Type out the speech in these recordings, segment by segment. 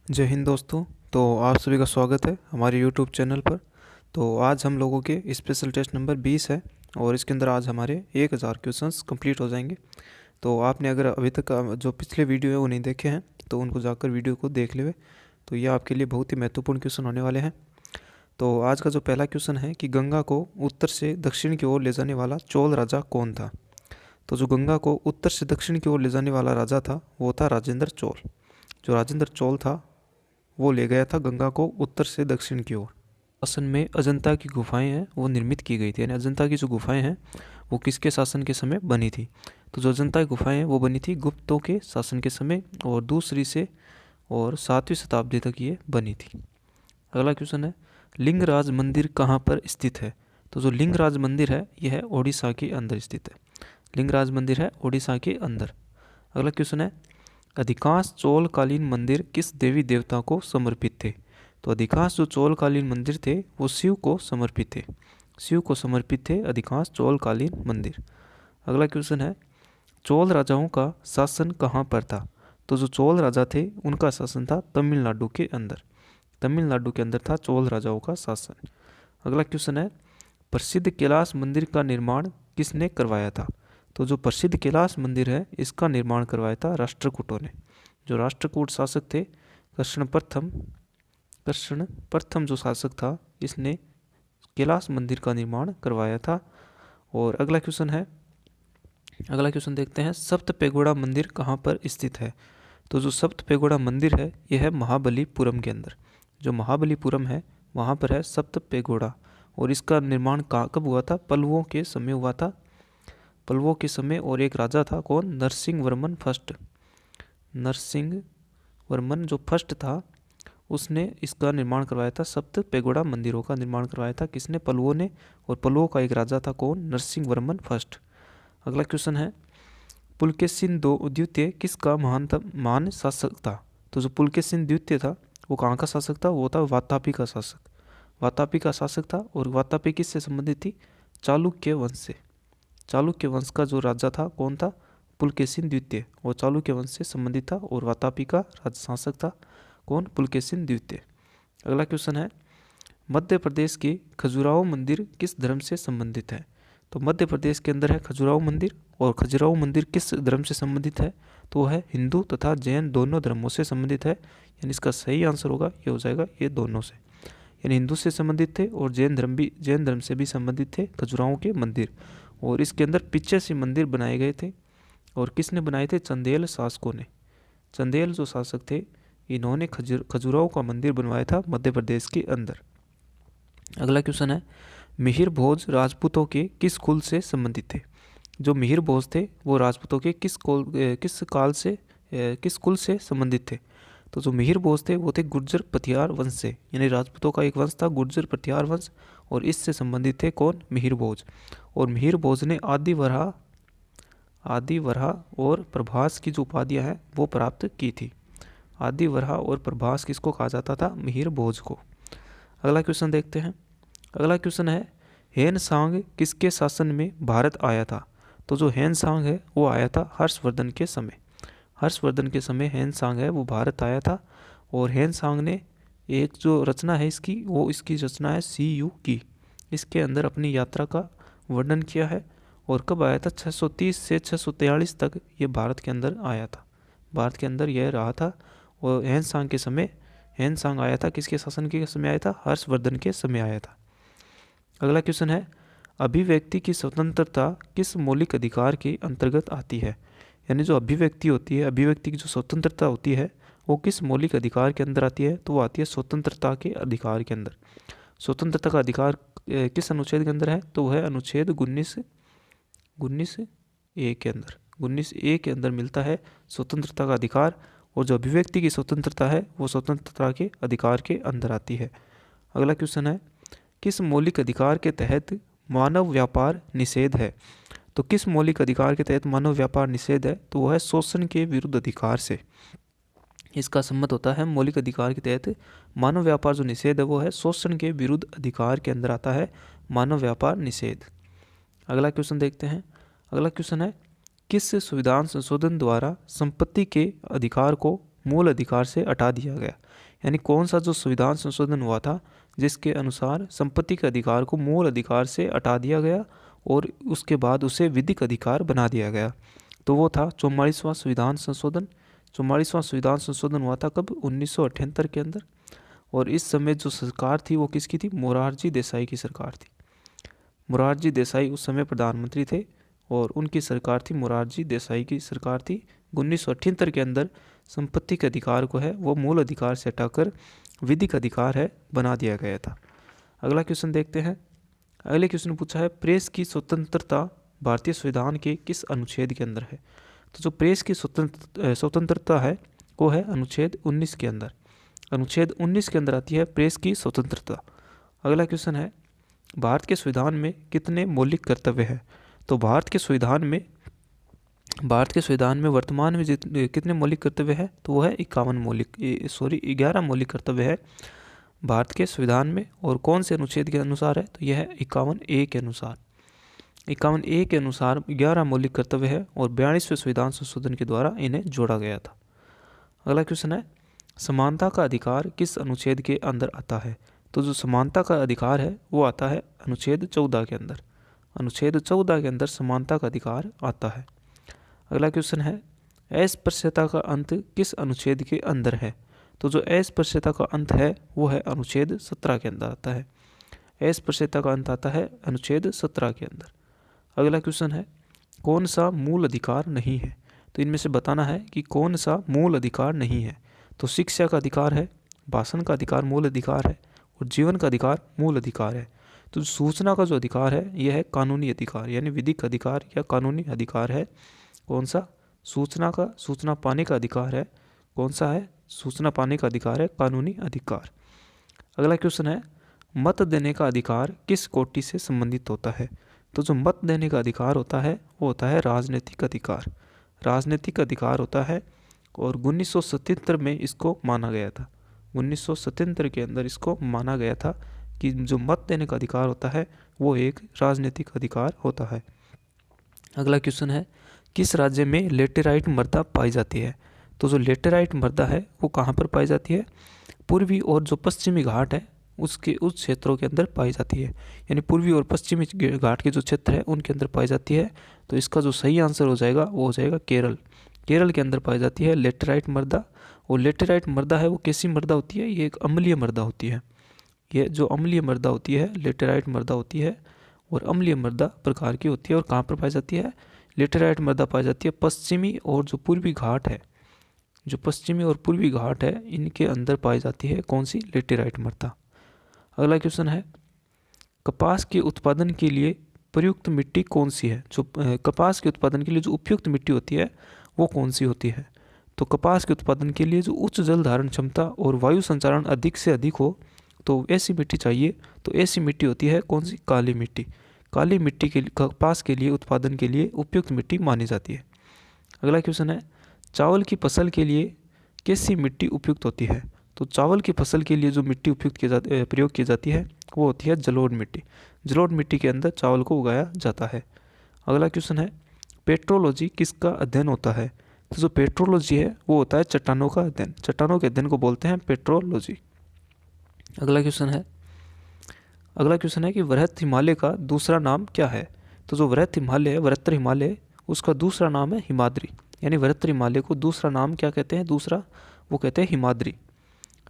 जय हिंद दोस्तों। तो आप सभी का स्वागत है हमारे यूट्यूब चैनल पर। तो आज हम लोगों के स्पेशल टेस्ट नंबर 20 है और इसके अंदर आज हमारे 1000 क्वेश्चंस कंप्लीट हो जाएंगे। तो आपने अगर अभी तक जो पिछले वीडियो है वो नहीं देखे हैं तो उनको जाकर वीडियो को देख लेवे। तो ये आपके लिए बहुत ही महत्वपूर्ण क्वेश्चन होने वाले हैं। तो आज का जो पहला क्वेश्चन है कि गंगा को उत्तर से दक्षिण की ओर ले जाने वाला चोल राजा कौन था। तो जो गंगा को उत्तर से दक्षिण की ओर ले जाने वाला राजा था वो था राजेंद्र चोल। जो राजेंद्र चोल था वो ले गया था गंगा को उत्तर से दक्षिण की ओर। शासन में अजंता की गुफाएं हैं वो निर्मित की गई थी, यानी अजंता की जो गुफाएं हैं वो किसके शासन के समय बनी थी। तो जो अजंता की गुफाएं हैं वो बनी थी गुप्तों के शासन के समय और दूसरी से और 7वीं शताब्दी तक ये बनी थी। अगला क्वेश्चन है लिंगराज मंदिर कहाँ पर स्थित है। तो जो लिंगराज मंदिर है यह है ओडिशा के अंदर स्थित है। लिंगराज मंदिर है ओडिशा के अंदर। अगला क्वेश्चन है अधिकांश चोलकालीन मंदिर किस देवी देवता को समर्पित थे। तो अधिकांश जो चोलकालीन मंदिर थे वो शिव को समर्पित थे। शिव को समर्पित थे अधिकांश चोलकालीन मंदिर। अगला क्वेश्चन है चोल राजाओं का शासन कहाँ पर था। तो जो चोल राजा थे उनका शासन था तमिलनाडु के अंदर। तमिलनाडु के अंदर था चोल राजाओं का शासन। अगला क्वेश्चन है प्रसिद्ध कैलाश मंदिर का निर्माण किसने करवाया था। तो जो प्रसिद्ध कैलाश मंदिर है इसका निर्माण करवाया था राष्ट्रकूटों ने। जो राष्ट्रकूट शासक थे कृष्ण प्रथम जो शासक था इसने कैलाश मंदिर का निर्माण करवाया था। और अगला क्वेश्चन देखते हैं सप्त पेगोड़ा मंदिर कहाँ पर स्थित है। तो जो सप्त पेगोड़ा मंदिर है यह है महाबलीपुरम के अंदर। जो महाबलीपुरम है वहाँ पर है सप्त पेगोड़ा। और इसका निर्माण कब हुआ था, पल्लवों के समय हुआ था। पल्लवों के समय और एक राजा था कौन, नरसिंह वर्मन फर्स्ट। नरसिंह वर्मन जो फर्स्ट था उसने इसका निर्माण करवाया था। सप्त पेगोड़ा मंदिरों का निर्माण करवाया था किसने, पल्लवों ने। और पल्लवों का एक राजा था कौन, नरसिंह वर्मन फर्स्ट। अगला क्वेश्चन है पुलकेशिन द्वितीय किसका महान शासक था। तो जो पुलकेशिन द्वितीय था वो कहाँ का शासक था, वो था वातापी का शासक। वातापी का शासक था और वातापी किससे संबंधित थी, चालुक्य वंश से। चालुक्य वंश का जो राजा था कौन था, पुलकेशिन द्वितीय। वो चालुक्य वंश से संबंधित था और वातापी का शासक था कौन, पुलकेशिन द्वितीय। अगला क्वेश्चन है मध्य प्रदेश के खजुराहो मंदिर किस धर्म से संबंधित है। तो मध्य प्रदेश के अंदर है खजुराहो मंदिर और खजुराहो मंदिर किस धर्म से संबंधित है, तो वह है हिंदू तथा जैन दोनों धर्मों से संबंधित है। यानी इसका सही आंसर होगा ये हो जाएगा ये दोनों से। यानी हिंदू से संबंधित थे और जैन धर्म से भी संबंधित थे खजुराहो के मंदिर। और इसके अंदर पीछे से मंदिर बनाए गए थे और किसने बनाए थे, चंदेल शासकों ने। चंदेल जो शासक थे इन्होंने खजुराहो का मंदिर बनवाया था मध्य प्रदेश के अंदर। अगला क्वेश्चन है मिहिर भोज राजपूतों के किस कुल से संबंधित थे। जो मिहिर भोज थे वो राजपूतों के किस कुल से संबंधित थे। तो जो मिहिर भोज थे वो थे गुर्जर पथियार वंश से। यानी राजपूतों का एक वंश था गुर्जर पथियार वंश और इससे संबंधित थे कौन, मिहिर भोज। और मिहिर भोज ने आदि वरहा और प्रभास की जो उपाधियाँ हैं वो प्राप्त की थी। आदि वरहा और प्रभास किसको कहा जाता था, मिहिर भोज को। अगला क्वेश्चन देखते हैं। अगला क्वेश्चन है हेन सांग किसके शासन में भारत आया था। तो जो हेन सांग है वो आया था हर्षवर्धन के समय। हर्षवर्धन के समय हेन सांग है वो भारत आया था। और हेन सांग ने एक जो रचना है इसकी वो इसकी रचना है CU की। इसके अंदर अपनी यात्रा का वर्णन किया है। और कब आया था, 630 से 643 तक ये भारत के अंदर आया था। भारत के अंदर यह रहा था। और हेन सांग आया था किसके शासन के समय आया था, हर्षवर्धन के समय आया था। अगला क्वेश्चन है अभिव्यक्ति की स्वतंत्रता किस मौलिक अधिकार के अंतर्गत आती है। यानी जो अभिव्यक्ति होती है, अभिव्यक्ति की जो स्वतंत्रता होती है वो किस मौलिक अधिकार के अंदर आती है, तो वो आती है स्वतंत्रता के अधिकार के अंदर। स्वतंत्रता का अधिकार किस अनुच्छेद के अंदर है, तो वह है अनुच्छेद 19A के अंदर। 19A के अंदर मिलता है स्वतंत्रता का अधिकार। और जो अभिव्यक्ति की स्वतंत्रता है वो स्वतंत्रता के अधिकार के अंदर आती है। अगला क्वेश्चन है किस मौलिक अधिकार के तहत मानव व्यापार निषेध है। तो किस मौलिक अधिकार के तहत मानव व्यापार निषेध है, तो वह है शोषण के विरुद्ध अधिकार से। इसका सम्मत होता है मौलिक अधिकार के तहत मानव व्यापार जो निषेध है वो है शोषण के विरुद्ध अधिकार के अंदर आता है मानव व्यापार निषेध। अगला क्वेश्चन देखते हैं। अगला क्वेश्चन है किस संविधान संशोधन द्वारा संपत्ति के अधिकार को मूल अधिकार से हटा दिया गया। यानी कौन सा जो संविधान संशोधन हुआ था जिसके अनुसार संपत्ति के अधिकार को मूल अधिकार से हटा दिया गया और उसके बाद उसे विधिक अधिकार बना दिया गया, तो वो था 44वां संविधान संशोधन। 44वां संविधान संशोधन हुआ था कब? 1978 के अंदर। और इस समय जो सरकार थी वो किसकी थी? मोरारजी देसाई की सरकार थी। मोरारजी देसाई उस समय प्रधानमंत्री थे और उनकी सरकार थी, मोरारजी देसाई की सरकार थी। 1978 के अंदर संपत्ति के अधिकार को है वो मूल अधिकार से हटाकर विधिक अधिकार है बना दिया गया था। अगला क्वेश्चन देखते हैं। अगले क्वेश्चन में पूछा है प्रेस की स्वतंत्रता भारतीय संविधान के किस अनुच्छेद के अंदर है? तो जो प्रेस की स्वतंत्रता है वो है अनुच्छेद 19 के अंदर। अनुच्छेद 19 के अंदर आती है प्रेस की स्वतंत्रता। अगला क्वेश्चन है भारत के संविधान में कितने मौलिक कर्तव्य हैं? तो भारत के संविधान में वर्तमान में कितने मौलिक कर्तव्य है? तो वो है 11 मौलिक कर्तव्य है भारत के संविधान में। और कौन से अनुच्छेद के अनुसार है? तो यह है 51A के अनुसार। 51A के अनुसार 11 मौलिक कर्तव्य है और 42वें संविधान संशोधन के द्वारा इन्हें जोड़ा गया था। अगला क्वेश्चन है समानता का अधिकार किस अनुच्छेद के अंदर आता है? तो जो समानता का अधिकार है वो आता है अनुच्छेद 14 के अंदर। अनुच्छेद 14 के अंदर समानता का अधिकार आता है। अगला क्वेश्चन है अस्पृश्यता का अंत किस अनुच्छेद के अंदर है? तो जो अस्पृश्यता का अंत है वो है अनुच्छेद 17 के अंदर आता है। अस्पृश्यता का अंत आता है अनुच्छेद 17 के अंदर। अगला क्वेश्चन है कौन सा मूल अधिकार नहीं है? तो इनमें से बताना है कि कौन सा मूल अधिकार नहीं है। तो शिक्षा का अधिकार है, भाषण का अधिकार मूल अधिकार है और जीवन का अधिकार मूल अधिकार है। तो सूचना का जो अधिकार है यह है कानूनी अधिकार, यानी विधिक अधिकार या कानूनी अधिकार है। कौन सा? सूचना पाने का अधिकार है। कौन सा है? सूचना पाने का अधिकार है कानूनी अधिकार। अगला क्वेश्चन है मत देने का अधिकार किस कोटि से संबंधित होता है? तो जो मत देने का अधिकार होता है वो होता है राजनीतिक अधिकार। राजनीतिक अधिकार होता है और 1977 में इसको माना गया था। 1977 के अंदर इसको माना गया था कि जो मत देने का अधिकार होता है वो एक राजनीतिक अधिकार होता है। अगला क्वेश्चन है किस राज्य में लेटेराइट मृदा पाई जाती है? तो जो लेटेराइट मृदा है वो कहाँ पर पाई जाती है? पूर्वी और जो पश्चिमी घाट है उस क्षेत्रों के अंदर पाई जाती है। यानी पूर्वी और पश्चिमी घाट के जो क्षेत्र है उनके अंदर पाई जाती है। तो इसका जो सही आंसर हो जाएगा वो हो जाएगा केरल। केरल के अंदर पाई जाती है लेटेराइट मृदा। और लेटेराइट मृदा है वो कैसी मृदा होती है? ये एक अम्लीय मृदा होती है। ये जो अम्लीय मृदा होती है लेटेराइट मृदा होती है और अम्लीय मृदा प्रकार की होती है। और कहाँ पर पाई जाती है? लेटेराइट मृदा पाई जाती है पश्चिमी और जो पूर्वी घाट है, जो पश्चिमी और पूर्वी घाट है इनके अंदर पाई जाती है कौन सी? लेटेराइट मृदा। अगला क्वेश्चन है कपास के उत्पादन के लिए प्रयुक्त मिट्टी कौन सी है? जो कपास के उत्पादन के लिए जो उपयुक्त मिट्टी होती है वो कौन सी होती है? तो कपास के उत्पादन के लिए जो उच्च जल धारण क्षमता और वायु संचारण अधिक से अधिक हो तो ऐसी मिट्टी चाहिए। तो ऐसी मिट्टी होती है कौन सी? काली मिट्टी। काली मिट्टी के कपास के लिए उत्पादन के लिए उपयुक्त मिट्टी मानी जाती है। अगला क्वेश्चन है चावल की फसल के लिए कैसी मिट्टी उपयुक्त होती है? तो चावल की फसल के लिए जो मिट्टी प्रयोग की जाती है वो होती है जलोढ़ मिट्टी। जलोढ़ मिट्टी के अंदर चावल को उगाया जाता है। अगला क्वेश्चन है पेट्रोलॉजी किसका अध्ययन होता है? तो जो पेट्रोलॉजी है वो होता है चट्टानों का अध्ययन। चट्टानों के अध्ययन को बोलते हैं पेट्रोलॉजी। अगला क्वेश्चन है कि वृहत हिमालय का दूसरा नाम क्या है? तो जो वृहत हिमालय है, वृहत्तर हिमालय, उसका दूसरा नाम है हिमाद्री। यानी वृहत्तर हिमालय को दूसरा नाम क्या कहते हैं? दूसरा वो कहते हैं हिमाद्री।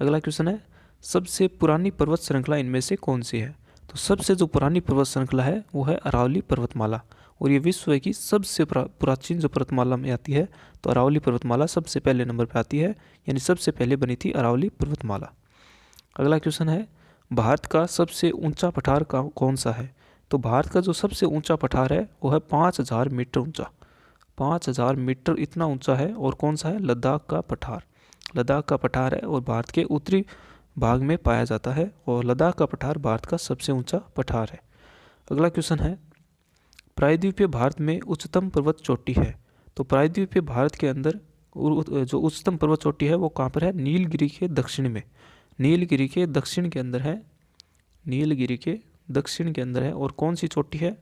अगला क्वेश्चन है सबसे पुरानी पर्वत श्रृंखला इनमें से कौन सी है? तो सबसे जो पुरानी पर्वत श्रृंखला है वो है अरावली पर्वतमाला और ये विश्व की सबसे प्राचीन जो पर्वतमाला में आती है। तो अरावली पर्वतमाला सबसे पहले नंबर पर आती है, यानी सबसे पहले बनी थी अरावली पर्वतमाला। अगला क्वेश्चन है भारत का सबसे ऊंचा पठार कौन सा है? तो भारत का जो सबसे ऊंचा पठार है वो है 5000 मीटर ऊंचा। 5000 मीटर इतना ऊंचा है। और कौन सा है? लद्दाख का पठार। लद्दाख का पठार है और भारत के उत्तरी भाग में पाया जाता है और लद्दाख का पठार भारत का सबसे ऊंचा पठार है। अगला क्वेश्चन है प्रायद्वीपीय भारत में उच्चतम पर्वत चोटी है। तो प्रायद्वीपीय भारत के अंदर जो उच्चतम पर्वत चोटी है वो कहाँ पर है? नीलगिरी के दक्षिण में। नीलगिरी के दक्षिण के अंदर है। नीलगिरी के दक्षिण के अंदर है। और कौन सी चोटी है?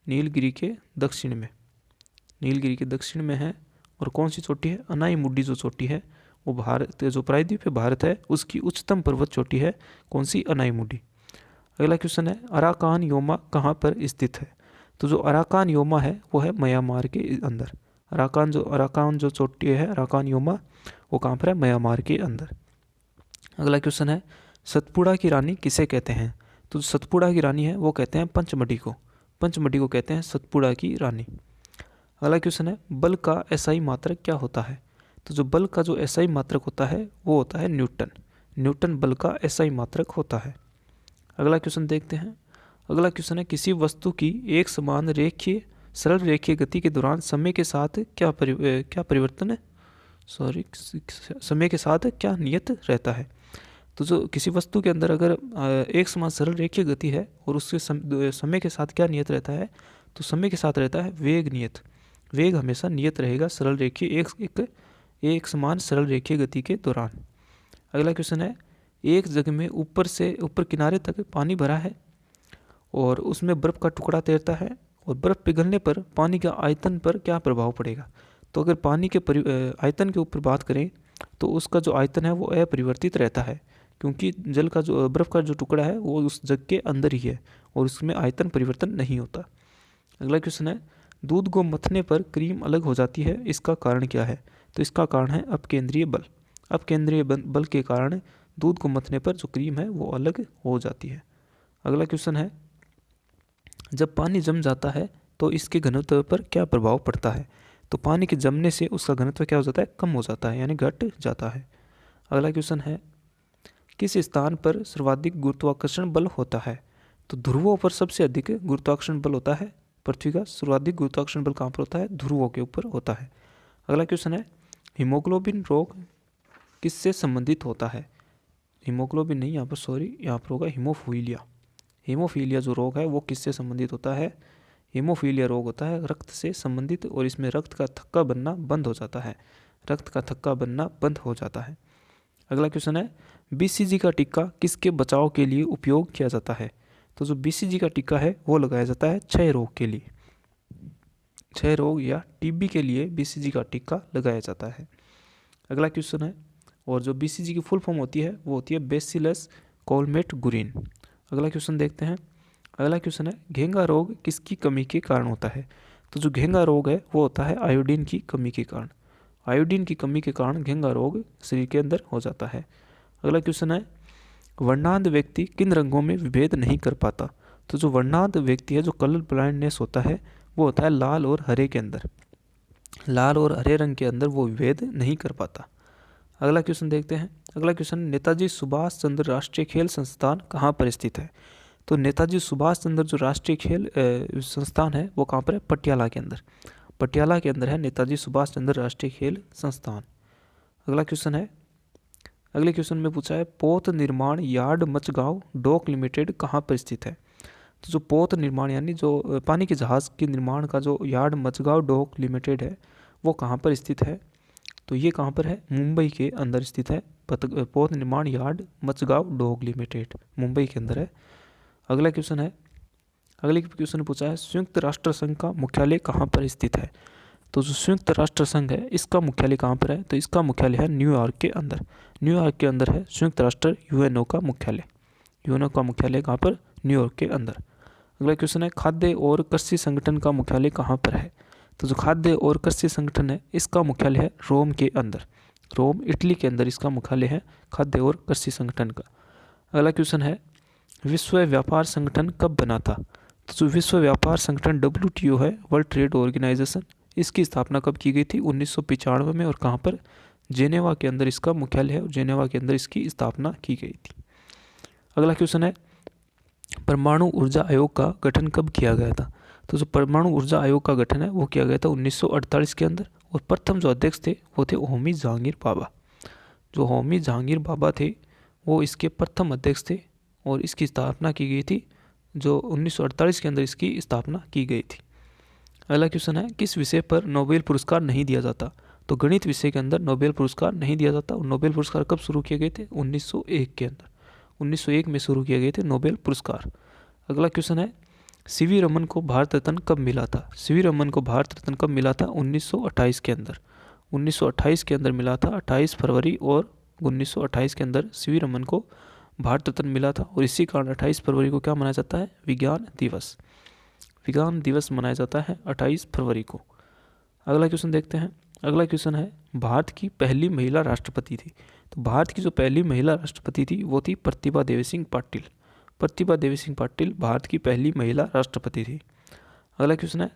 नीलगिरी के दक्षिण में। नीलगिरी के दक्षिण में है। और कौन सी चोटी है? अनाई मुड्डी जो चोटी है वो भारत, जो प्रायद्वीपीय भारत है उसकी उच्चतम पर्वत चोटी है कौन सी? अनाईमुडी। अगला क्वेश्चन है अराकान योमा कहाँ पर स्थित है? तो जो अराकान योमा है वो है म्यांमार के अंदर। अराकान जो चोटी है, अराकान योमा, वो कहाँ पर है? म्यांमार के अंदर। अगला क्वेश्चन है सतपुड़ा की रानी किसे कहते हैं? तो सतपुड़ा की रानी है वो कहते हैं पंचमढ़ी को। पंचमढ़ी को कहते हैं सतपुड़ा की रानी। अगला क्वेश्चन है बल का एसआई मात्रक क्या होता है? तो जो बल का जो एसआई मात्रक होता है वो होता है न्यूटन। न्यूटन बल का एसआई मात्रक होता है। अगला क्वेश्चन देखते हैं। अगला क्वेश्चन है किसी वस्तु की एक समान रेखीय सरल रेखीय गति के दौरान समय के साथ क्या परिवर्तन है, समय के साथ क्या नियत रहता है? तो जो किसी वस्तु के अंदर अगर एक समान सरल रेखीय गति है और उसके समय के साथ क्या नियत रहता है? तो समय के साथ रहता है वेग नियत। वेग हमेशा नियत रहेगा सरल रेखीय एक समान सरल रेखीय गति के दौरान। अगला क्वेश्चन है एक जग में ऊपर किनारे तक पानी भरा है और उसमें बर्फ़ का टुकड़ा तैरता है और बर्फ़ पिघलने पर पानी का आयतन पर क्या प्रभाव पड़ेगा? तो अगर पानी के आयतन के ऊपर बात करें तो उसका जो आयतन है वो अपरिवर्तित रहता है, क्योंकि जल का जो बर्फ़ का जो टुकड़ा है वो उस जग के अंदर ही है और उसमें आयतन परिवर्तन नहीं होता। अगला क्वेश्चन है दूध को मथने पर क्रीम अलग हो जाती है, इसका कारण क्या है? तो इसका कारण है अपकेंद्रीय बल। अपकेंद्रीय बल के कारण दूध को मथने पर जो क्रीम है वो अलग हो जाती है। अगला क्वेश्चन है जब पानी जम जाता है तो इसके घनत्व पर क्या प्रभाव पड़ता है? तो पानी के जमने से उसका घनत्व क्या हो जाता है? कम हो जाता है, यानी घट जाता है। अगला क्वेश्चन है किस स्थान पर सर्वाधिक गुरुत्वाकर्षण बल होता है? तो ध्रुवों पर सबसे अधिक गुरुत्वाकर्षण बल होता है। पृथ्वी का सर्वाधिक गुरुत्वाकर्षण बल कहाँ पर होता है? ध्रुवों के ऊपर होता है। अगला क्वेश्चन है हीमोग्लोबिन रोग किससे संबंधित होता है? हीमोग्लोबिन नहीं, यहाँ पर होगा हीमोफीलिया। हीमोफीलिया जो रोग है वो किससे संबंधित होता है? हीमोफीलिया रोग होता है रक्त से संबंधित और इसमें रक्त का थक्का बनना बंद हो जाता है। रक्त का थक्का बनना बंद हो जाता है। अगला क्वेश्चन है बीसीजी का टीका किसके बचाव के लिए उपयोग किया जाता है? तो जो बीसीजी का टीका है वो लगाया जाता है क्षय रोग के लिए। क्षय रोग या टीबी के लिए बीसीजी का टीका लगाया जाता है। अगला क्वेश्चन है और जो बीसीजी की फुल फॉर्म होती है वो होती है बेसिलस कोलमेट-गुरिन। अगला क्वेश्चन देखते हैं। अगला क्वेश्चन है घेंगा रोग किसकी कमी के कारण होता है? तो जो घेंगा रोग है वो होता है आयोडीन की कमी के कारण। आयोडीन की कमी के कारण घेंगा रोग शरीर के अंदर हो जाता है। अगला क्वेश्चन है वर्णांध व्यक्ति किन रंगों में विभेद नहीं कर पाता? तो जो वर्णांध व्यक्ति है, जो कलर ब्लाइंडनेस होता है, वो होता है लाल और हरे के अंदर। लाल और हरे रंग के अंदर वो विभेद नहीं कर पाता। अगला क्वेश्चन देखते हैं। अगला क्वेश्चन नेताजी सुभाष चंद्र राष्ट्रीय खेल संस्थान कहाँ पर स्थित है? तो नेताजी सुभाष चंद्र जो राष्ट्रीय खेल संस्थान है वो कहाँ पर है? पटियाला के अंदर। पटियाला के अंदर है नेताजी सुभाष चंद्र राष्ट्रीय खेल संस्थान। अगला क्वेश्चन है, अगले क्वेश्चन में पूछा है पोत निर्माण यार्ड मचगांव डॉक लिमिटेड कहाँ पर स्थित है? तो जो पोत निर्माण यानी जो पानी के जहाज़ के निर्माण का जो यार्ड मचगांव डॉक लिमिटेड है वो कहाँ पर स्थित है? तो ये कहाँ पर है? मुंबई के अंदर स्थित है। पोत निर्माण यार्ड मचगांव डॉक लिमिटेड मुंबई के अंदर है। अगला क्वेश्चन है, अगले क्वेश्चन पूछा है संयुक्त राष्ट्र संघ का मुख्यालय कहाँ पर स्थित है? तो जो संयुक्त राष्ट्र संघ है इसका मुख्यालय कहाँ पर है? तो इसका मुख्यालय है न्यूयॉर्क के अंदर। न्यूयॉर्क के अंदर है संयुक्त राष्ट्र यूएनओ का मुख्यालय। यूएनओ का मुख्यालय कहाँ पर? न्यूयॉर्क के अंदर। अगला क्वेश्चन है खाद्य और कृषि संगठन का मुख्यालय कहाँ पर है? तो जो खाद्य और कृषि संगठन है इसका मुख्यालय है रोम के अंदर। रोम इटली के अंदर इसका मुख्यालय है खाद्य और कृषि संगठन का। अगला क्वेश्चन है विश्व व्यापार संगठन कब बना था? तो जो विश्व व्यापार संगठन WTO है, वर्ल्ड ट्रेड ऑर्गेनाइजेशन, इसकी स्थापना कब की गई थी? 1995 में। और कहाँ पर? जेनेवा के अंदर इसका मुख्यालय है और जेनेवा के अंदर इसकी स्थापना की गई थी। अगला क्वेश्चन है परमाणु ऊर्जा आयोग का गठन कब किया गया था? तो जो परमाणु ऊर्जा आयोग का गठन है वो किया गया था 1948 के अंदर और प्रथम जो अध्यक्ष थे वो थे होमी जहांगीर बाबा। जो होमी जहांगीर बाबा थे वो इसके प्रथम अध्यक्ष थे और इसकी स्थापना की गई थी, जो 1948 के अंदर इसकी स्थापना की गई थी। अगला क्वेश्चन है किस विषय पर नोबेल पुरस्कार नहीं दिया जाता? तो गणित विषय के अंदर नोबेल पुरस्कार नहीं दिया जाता। और नोबेल पुरस्कार कब शुरू किए गए थे? 1901 के अंदर। 1901 में शुरू किए गए थे नोबेल पुरस्कार। अगला क्वेश्चन है सीवी रमन को भारत रत्न कब मिला था? सीवी रमन को भारत रत्न कब मिला था? 1928 के अंदर। 1928 के अंदर मिला था, 28 फरवरी, और 1928 के अंदर सीवी रमन को भारत रत्न मिला था। और इसी कारण 28 फरवरी को क्या मनाया जाता है? विज्ञान दिवस। विज्ञान दिवस मनाया जाता है 28 फरवरी को। अगला क्वेश्चन देखते हैं। अगला क्वेश्चन है, भारत की पहली महिला राष्ट्रपति थी। तो भारत की जो पहली महिला राष्ट्रपति थी वो थी प्रतिभा देवी सिंह पाटिल। प्रतिभा देवी सिंह पाटिल भारत की पहली महिला राष्ट्रपति थी। अगला क्वेश्चन है,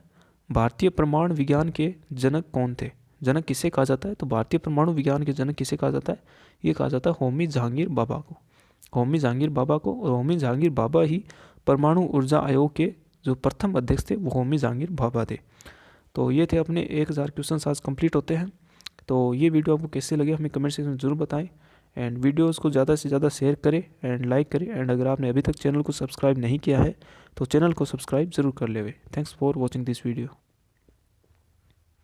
भारतीय परमाणु विज्ञान के जनक कौन थे? जनक किसे कहा जाता है? तो भारतीय परमाणु विज्ञान के जनक किसे कहा जाता है? ये कहा जाता है होमी जहांगीर भाभा को। होमी जहांगीर भाभा को। और होमी जहांगीर भाभा ही परमाणु ऊर्जा आयोग के जो प्रथम अध्यक्ष थे वो होमी जहांगीर भाभा थे। तो ये थे अपने 1000 क्वेश्चन आज कंप्लीट होते हैं। तो ये वीडियो आपको कैसे लगे हमें कमेंट सेक्शन में ज़रूर बताएं। एंड वीडियोस को ज़्यादा से ज़्यादा शेयर करें एंड लाइक करें। एंड अगर आपने अभी तक चैनल को सब्सक्राइब नहीं किया है तो चैनल को सब्सक्राइब ज़रूर कर लेवे। Thanks for watching this video.